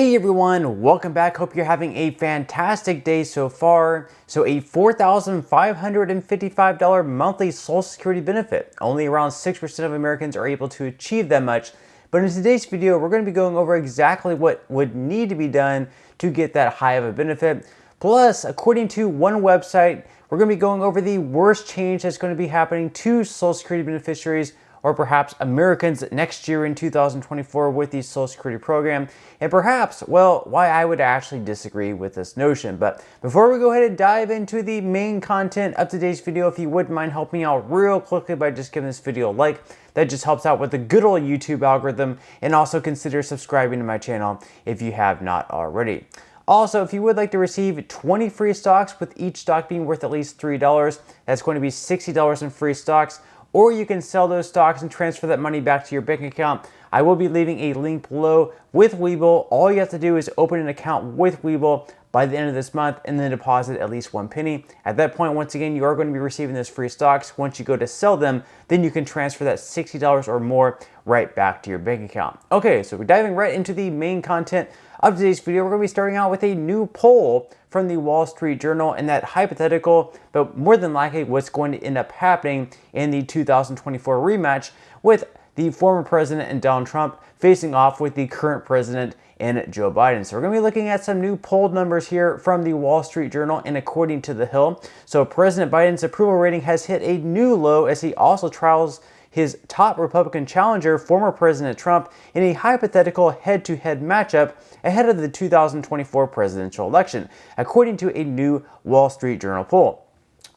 Hey everyone, welcome back. Hope you're having a fantastic day so far. So a $4,555 monthly Social Security benefit. Only around 6% of Americans are able to achieve that much. But in today's video, we're going to be going over exactly what would need to be done to get that high of a benefit. Plus, according to one website, we're going to be going over the worst change that's going to be happening to Social Security beneficiaries or perhaps Americans next year in 2024 with the Social Security program, and perhaps, well, why I would actually disagree with this notion. But before we go ahead and dive into the main content of today's video, if you wouldn't mind helping me out real quickly by just giving this video a like, that just helps out with the good old YouTube algorithm, and also consider subscribing to my channel if you have not already. Also, if you would like to receive 20 free stocks, with each stock being worth at least $3, that's going to be $60 in free stocks. Or you can sell those stocks and transfer that money back to your bank account. I will be leaving a link below with Webull. All you have to do is open an account with Webull by the end of this month and then deposit at least 1 penny. At that point, once again, you are going to be receiving those free stocks. Once you go to sell them, then you can transfer that $60 or more right back to your bank account. Okay, so we're diving right into the main content of today's video. We're going to be starting out with a new poll from the Wall Street Journal, and that hypothetical, but more than likely what's going to end up happening in the 2024 rematch with the former president and Donald Trump facing off with the current president and Joe Biden. So we're going to be looking at some new polled numbers here from the Wall Street Journal and according to The Hill. So President Biden's approval rating has hit a new low as he also trials his top Republican challenger, former President Trump, in a hypothetical head-to-head matchup ahead of the 2024 presidential election, according to a new Wall Street Journal poll.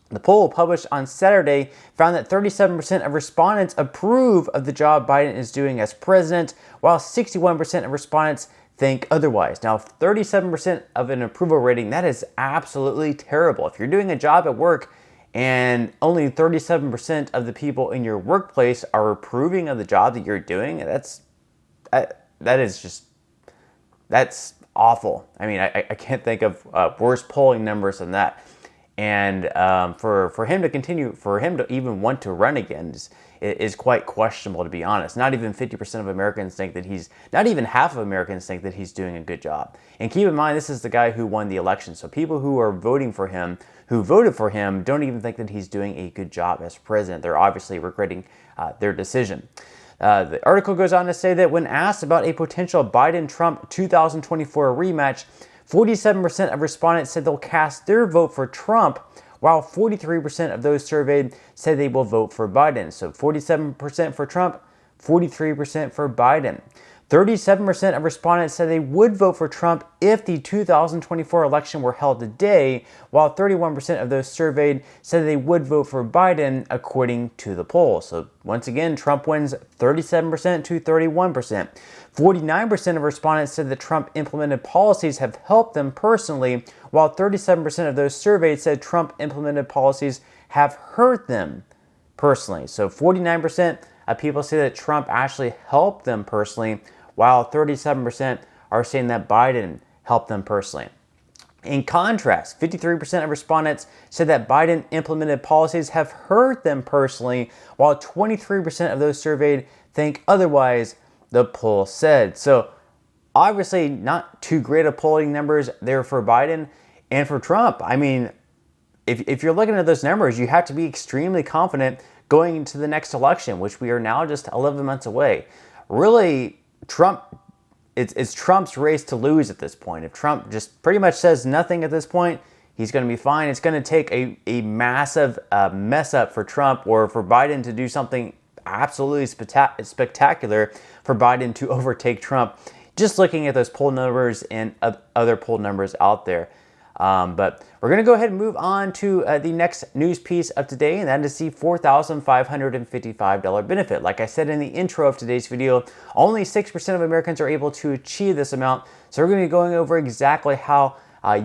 The poll, published on Saturday, found that 37% of respondents approve of the job Biden is doing as president, while 61% of respondents think otherwise. Now, 37% of an approval rating, that is absolutely terrible. If you're doing a job at work and only 37% of the people in your workplace are approving of the job that you're doing, that's awful. I mean, I can't think of worse polling numbers than that. And for him to even want to run again is quite questionable, to be honest. Not even 50% of Americans think that not even half of Americans think that he's doing a good job. And keep in mind, this is the guy who won the election. So people who are voting for him, who voted for him, don't even think that he's doing a good job as president. They're obviously regretting their decision. The article goes on to say that when asked about a potential Biden-Trump 2024 rematch, 47% of respondents said they'll cast their vote for Trump, while 43% of those surveyed said they will vote for Biden. So 47% for Trump, 43% for Biden. 37% of respondents said they would vote for Trump if the 2024 election were held today, while 31% of those surveyed said they would vote for Biden, according to the poll. So once again, Trump wins 37% to 31%. 49% of respondents said that Trump implemented policies have helped them personally, while 37% of those surveyed said Trump implemented policies have hurt them personally. So 49% of people say that Trump actually helped them personally, while 37% are saying that Biden helped them personally. In contrast, 53% of respondents said that Biden implemented policies have hurt them personally, while 23% of those surveyed think otherwise, the poll said. So obviously not too great of polling numbers there for Biden and for Trump. I mean, if you're looking at those numbers, you have to be extremely confident going into the next election, which we are now just 11 months away. Really, it's Trump's race to lose at this point. If Trump just pretty much says nothing at this point, he's going to be fine. It's going to take a massive mess up for Trump, or for Biden to do something absolutely spectacular for Biden to overtake Trump, just looking at those poll numbers and other poll numbers out there. But we're going to go ahead and move on to the next news piece of today, and that is the $4,555 benefit. Like I said in the intro of today's video, only 6% of Americans are able to achieve this amount. So we're going to be going over exactly how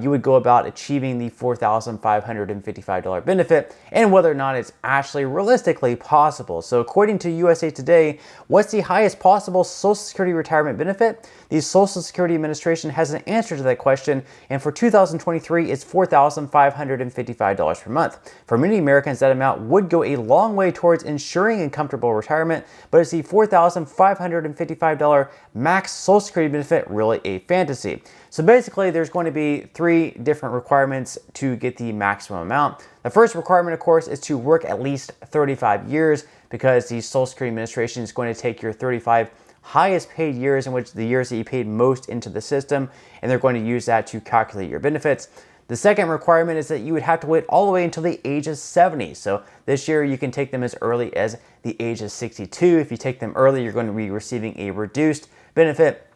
you would go about achieving the $4,555 benefit and whether or not it's actually realistically possible. So according to USA Today, what's the highest possible Social Security retirement benefit? The Social Security Administration has an answer to that question, and for 2023, it's $4,555 per month. For many Americans, that amount would go a long way towards ensuring a comfortable retirement, but is the $4,555 max Social Security benefit really a fantasy? So basically, there's going to be 3 different requirements to get the maximum amount. The first requirement, of course, is to work at least 35 years because the Social Security Administration is going to take your 35 highest paid years, in which the years that you paid most into the system, and they're going to use that to calculate your benefits. The second requirement is that you would have to wait all the way until the age of 70. So this year you can take them as early as the age of 62. If you take them early, you're going to be receiving a reduced benefit,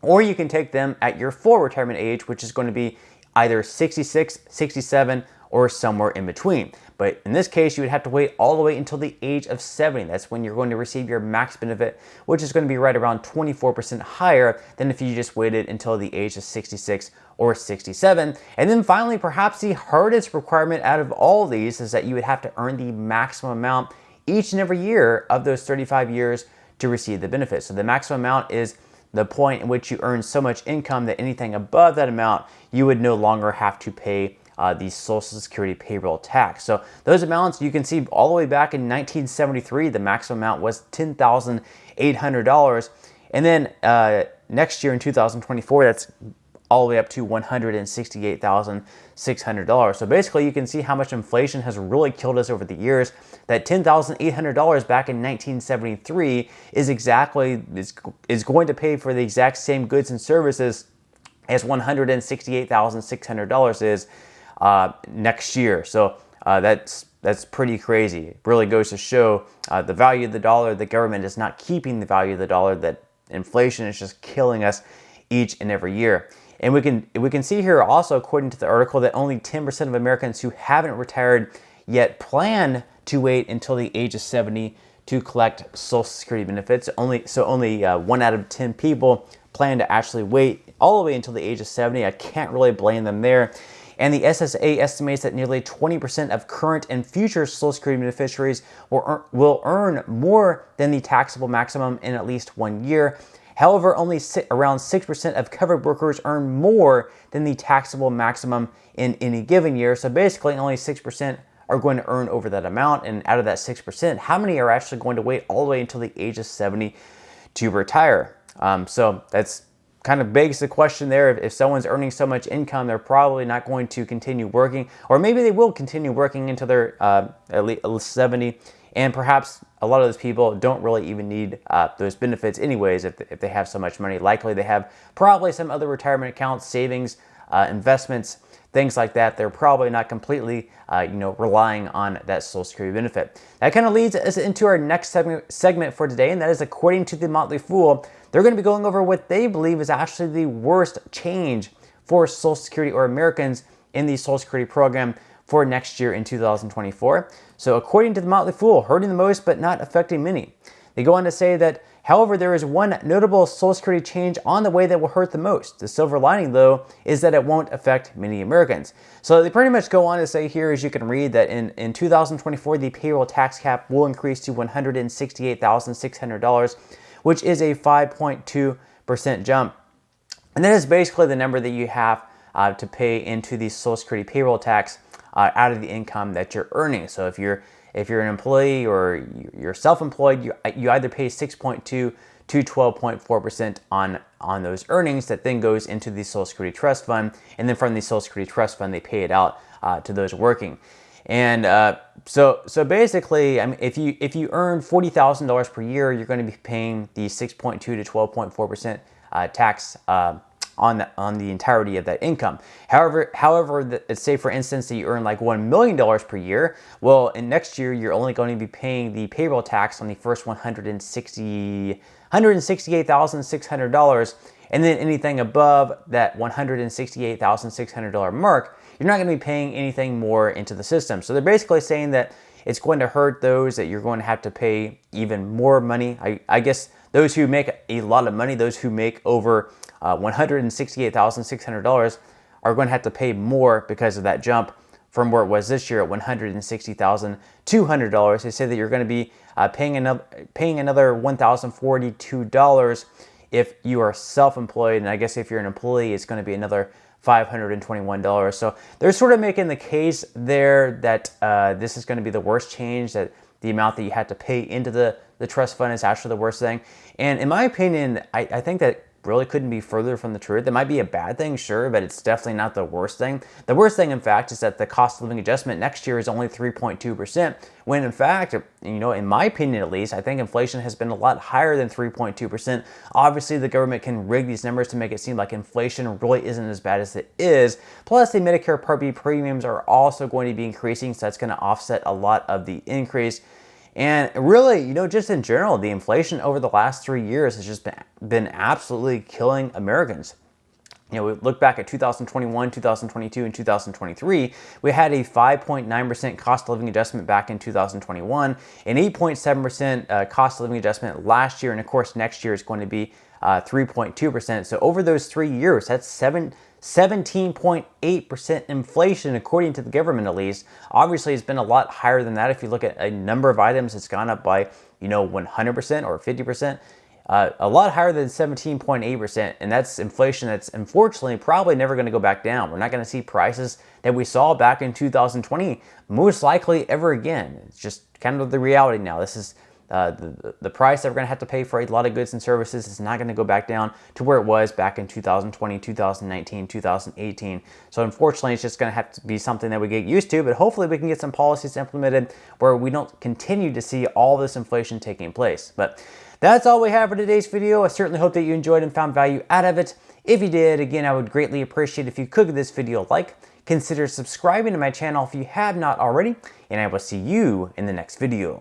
or you can take them at your full retirement age, which is going to be either 66, 67, or somewhere in between. But in this case, you would have to wait all the way until the age of 70. That's when you're going to receive your max benefit, which is going to be right around 24% higher than if you just waited until the age of 66 or 67. And then finally, perhaps the hardest requirement out of all of these is that you would have to earn the maximum amount each and every year of those 35 years to receive the benefit. So the maximum amount is the point in which you earn so much income that anything above that amount, you would no longer have to pay the Social Security payroll tax. So those amounts you can see all the way back in 1973, the maximum amount was $10,800. And then next year in 2024, that's all the way up to $168,600. So basically you can see how much inflation has really killed us over the years. That $10,800 back in 1973 is going to pay for the exact same goods and services as $168,600 is next year. So that's pretty crazy. It really goes to show the value of the dollar. The government is not keeping the value of the dollar, that inflation is just killing us each and every year. And we can see here also, according to the article, that only 10% of Americans who haven't retired yet plan to wait until the age of 70 to collect Social Security benefits. Only 1 out of 10 people plan to actually wait all the way until the age of 70. I can't really blame them there. And the SSA estimates that nearly 20% of current and future Social Security beneficiaries will earn more than the taxable maximum in at least 1 year. However, only around 6% of covered workers earn more than the taxable maximum in any given year. So basically, only 6% are going to earn over that amount. And out of that 6%, how many are actually going to wait all the way until the age of 70 to retire? So that's kind of begs the question there. If someone's earning so much income, they're probably not going to continue working, or maybe they will continue working until they're at least 70. And perhaps a lot of those people don't really even need those benefits anyways if they have so much money. Likely they have probably some other retirement accounts, savings, investments, things like that. They're probably not completely relying on that Social Security benefit. That kind of leads us into our next segment for today, and that is according to the Motley Fool. They're going to be going over what they believe is actually the worst change for Social Security or Americans in the Social Security program for next year in 2024. So according to the Motley Fool, hurting the most but not affecting many. They go on to say that, however, there is one notable Social Security change on the way that will hurt the most. The silver lining, though, is that it won't affect many Americans. So they pretty much go on to say here, as you can read, that in 2024, the payroll tax cap will increase to $168,600, which is a 5.2% jump. And that is basically the number that you have to pay into the Social Security payroll tax out of the income that you're earning. So if you're an employee or you're self-employed, you either pay 6.2 to 12.4% on those earnings that then goes into the Social Security Trust Fund, and then from the Social Security Trust Fund they pay it out to those working. And so basically, I mean, if you earn $40,000 per year, you're going to be paying the 6.2 to 12.4% tax on the entirety of that income. However, let's say for instance that you earn like $1 million per year. Well, in next year you're only going to be paying the payroll tax on the first $168,600, and then anything above that $168,600 mark, you're not going to be paying anything more into the system. So they're basically saying that it's going to hurt those that you're going to have to pay even more money. I guess those who make a lot of money, those who make over $168,600 are going to have to pay more because of that jump from where it was this year at $160,200. They say that you're going to be paying another $1,042 if you are self-employed, and I guess if you're an employee, it's going to be another $521. So they're sort of making the case there that this is going to be the worst change, that the amount that you had to pay into the trust fund is actually the worst thing. And in my opinion, I think that really couldn't be further from the truth. It might be a bad thing, sure, but it's definitely not the worst thing. The worst thing, in fact, is that the cost of living adjustment next year is only 3.2%, when in fact, in my opinion at least, I think inflation has been a lot higher than 3.2%. Obviously, the government can rig these numbers to make it seem like inflation really isn't as bad as it is. Plus, the Medicare Part B premiums are also going to be increasing, so that's going to offset a lot of the increase. And really, just in general, the inflation over the last 3 years has just been absolutely killing Americans. We look back at 2021, 2022, and 2023, we had a 5.9% cost of living adjustment back in 2021, an 8.7% cost of living adjustment last year, and of course next year is going to be 3.2%. So over those 3 years, that's 17.8% inflation, according to the government at least. Obviously, it's been a lot higher than that. If you look at a number of items, it's gone up by 100% or 50%. A lot higher than 17.8%, and that's inflation that's unfortunately probably never going to go back down. We're not going to see prices that we saw back in 2020 most likely ever again. It's just kind of the reality now. This is the price that we're going to have to pay for a lot of goods and services is not going to go back down to where it was back in 2020, 2019, 2018. So unfortunately, it's just going to have to be something that we get used to, but hopefully we can get some policies implemented where we don't continue to see all this inflation taking place. But that's all we have for today's video. I certainly hope that you enjoyed and found value out of it. If you did, again, I would greatly appreciate if you could give this video a like. Consider subscribing to my channel if you have not already, and I will see you in the next video.